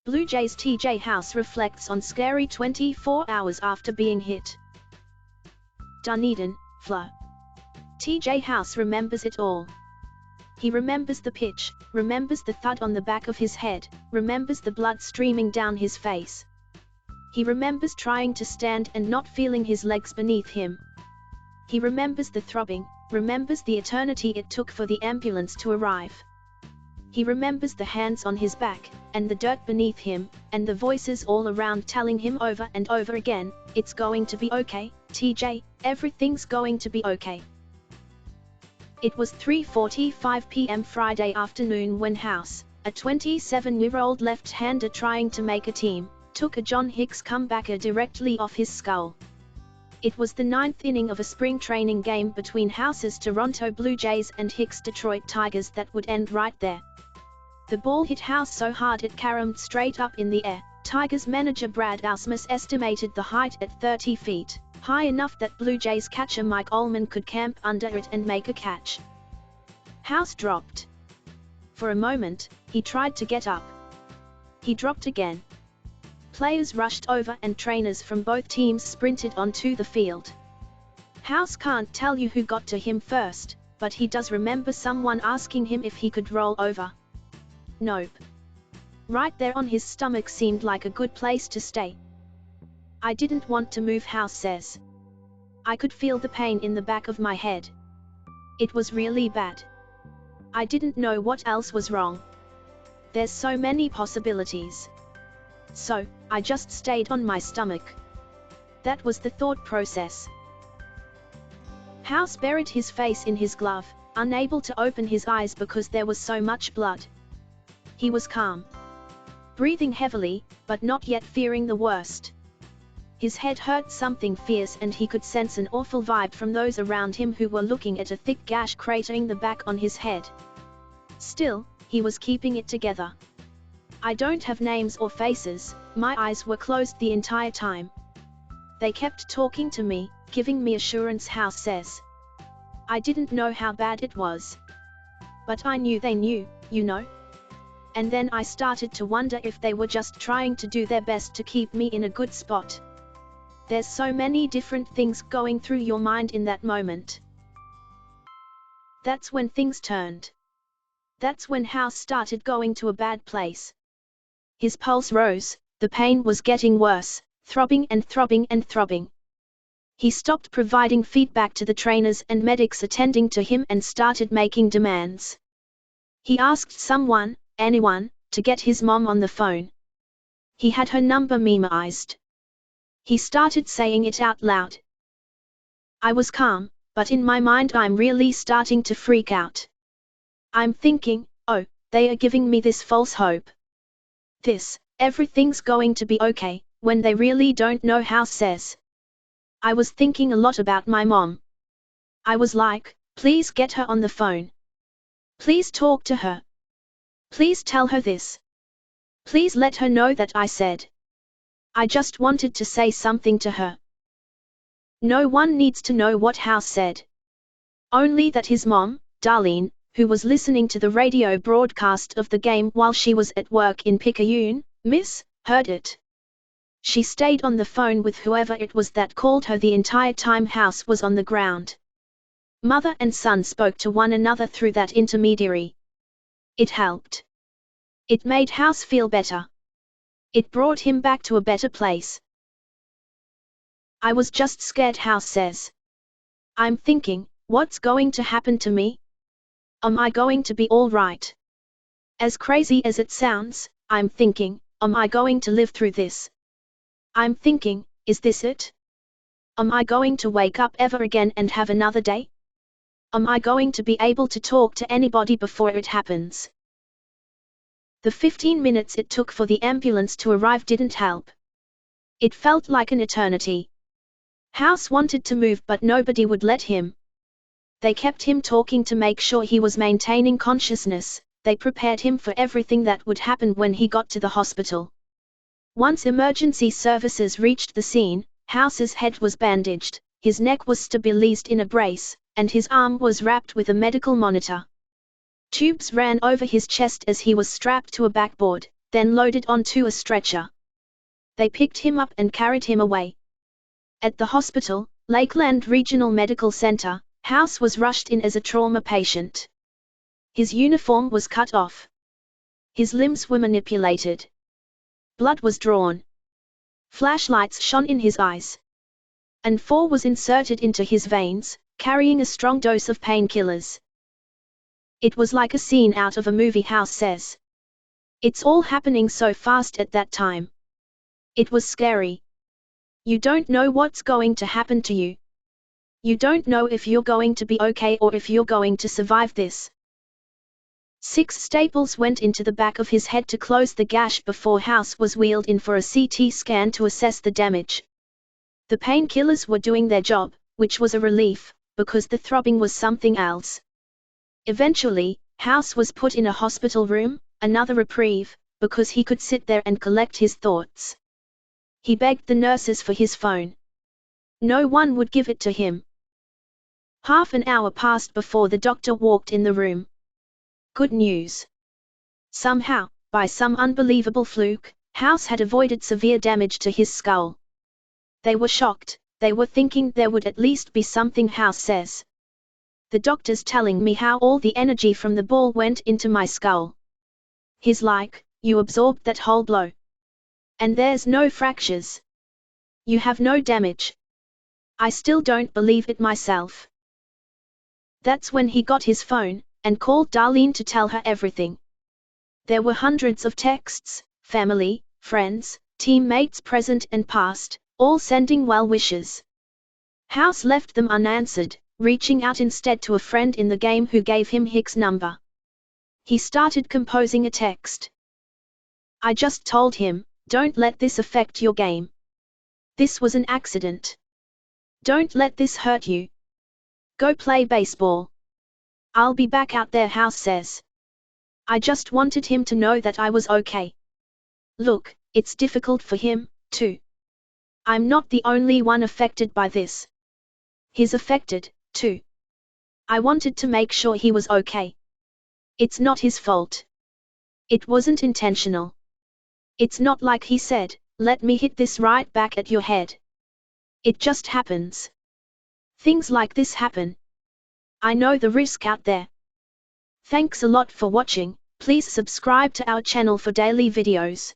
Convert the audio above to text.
Blue Jays T.J. house reflects on scary 24 hours after being hit. Dunedin, Fla. T.J. house remembers it all. He remembers the pitch, remembers the thud on the back of his head, remembers the blood streaming down his face. He remembers trying to stand and not feeling his legs beneath him. He remembers the throbbing, remembers the eternity it took for the ambulance to arrive. He remembers the hands on his back, and the dirt beneath him, and the voices all around telling him over and over again, "It's going to be okay, TJ, everything's going to be okay." It was 3:45 p.m. Friday afternoon when House, a 27-year-old left-hander trying to make a team, took a John Hicks comebacker directly off his skull. It was the 9th inning of a spring training game between House's Toronto Blue Jays and Hicks' Detroit Tigers that would end right there. The ball hit House so hard it caromed straight up in the air. Tigers manager Brad Ausmus estimated the height at 30 feet, high enough that Blue Jays catcher Mike Ullman could camp under it and make a catch. House dropped. For a moment, he tried to get up. He dropped again. Players rushed over and trainers from both teams sprinted onto the field. House can't tell you who got to him first, but he does remember someone asking him if he could roll over. Nope. Right there on his stomach seemed like a good place to stay. "I didn't want to move," House says. "I could feel the pain in the back of my head. It was really bad. I didn't know what else was wrong. There's so many possibilities. So, I just stayed on my stomach." That was the thought process. House buried his face in his glove, unable to open his eyes because there was so much blood. He was calm. Breathing heavily, but not yet fearing the worst. His head hurt something fierce and he could sense an awful vibe from those around him who were looking at a thick gash cratering the back on his head. Still, he was keeping it together. "I don't have names or faces, my eyes were closed the entire time. They kept talking to me, giving me assurance," House says. "I didn't know how bad it was. But I knew they knew, you know? And then I started to wonder if they were just trying to do their best to keep me in a good spot." There's so many different things going through your mind in that moment. That's when things turned. That's when House started going to a bad place. His pulse rose, the pain was getting worse, throbbing and throbbing and throbbing. He stopped providing feedback to the trainers and medics attending to him and started making demands. He asked someone, anyone, to get his mom on the phone. He had her number memorized. He started saying it out loud. "I was calm, but in my mind I'm really starting to freak out. I'm thinking, oh, they are giving me this false hope. Everything's going to be okay, when they really don't know," House says. "I was thinking a lot about my mom. I was like, please get her on the phone. Please talk to her. Please tell her this. Please let her know that I said. I just wanted to say something to her." No one needs to know what House said. Only that his mom, Darlene, who was listening to the radio broadcast of the game while she was at work in Picayune, Miss, heard it. She stayed on the phone with whoever it was that called her the entire time House was on the ground. Mother and son spoke to one another through that intermediary. It helped. It made House feel better. It brought him back to a better place. "I was just scared," House says. "I'm thinking, what's going to happen to me? Am I going to be all right? As crazy as it sounds, I'm thinking, am I going to live through this? I'm thinking, is this it? Am I going to wake up ever again and have another day? Am I going to be able to talk to anybody before it happens?" The 15 minutes it took for the ambulance to arrive didn't help. It felt like an eternity. House wanted to move but nobody would let him. They kept him talking to make sure he was maintaining consciousness. They prepared him for everything that would happen when he got to the hospital. Once emergency services reached the scene, House's head was bandaged, his neck was stabilized in a brace, and his arm was wrapped with a medical monitor. Tubes ran over his chest as he was strapped to a backboard, then loaded onto a stretcher. They picked him up and carried him away. At the hospital, Lakeland Regional Medical Center, House was rushed in as a trauma patient. His uniform was cut off. His limbs were manipulated. Blood was drawn. Flashlights shone in his eyes. And 4 was inserted into his veins, carrying a strong dose of painkillers. It was like a scene out of a movie, House says. It's all happening so fast at that time. It was scary. You don't know what's going to happen to you. You don't know if you're going to be okay or if you're going to survive this. 6 staples went into the back of his head to close the gash before House was wheeled in for a CT scan to assess the damage. The painkillers were doing their job, which was a relief, because the throbbing was something else. Eventually, House was put in a hospital room, another reprieve, because he could sit there and collect his thoughts. He begged the nurses for his phone. No one would give it to him. Half an hour passed before the doctor walked in the room. Good news. Somehow, by some unbelievable fluke, House had avoided severe damage to his skull. They were shocked. They were thinking there would at least be something, House says. The doctor's telling me how all the energy from the ball went into my skull. He's like, you absorbed that whole blow. And there's no fractures. You have no damage. I still don't believe it myself. That's when he got his phone, and called Darlene to tell her everything. There were hundreds of texts, family, friends, teammates present and past, all sending well wishes. House left them unanswered, reaching out instead to a friend in the game who gave him Hick's number. He started composing a text. I just told him, don't let this affect your game. This was an accident. Don't let this hurt you. Go play baseball. I'll be back out there, House says. I just wanted him to know that I was okay. Look, it's difficult for him, too. I'm not the only one affected by this. He's affected, too. I wanted to make sure he was okay. It's not his fault. It wasn't intentional. It's not like he said, let me hit this right back at your head. It just happens. Things like this happen. I know the risk out there. Thanks a lot for watching. Please subscribe to our channel for daily videos.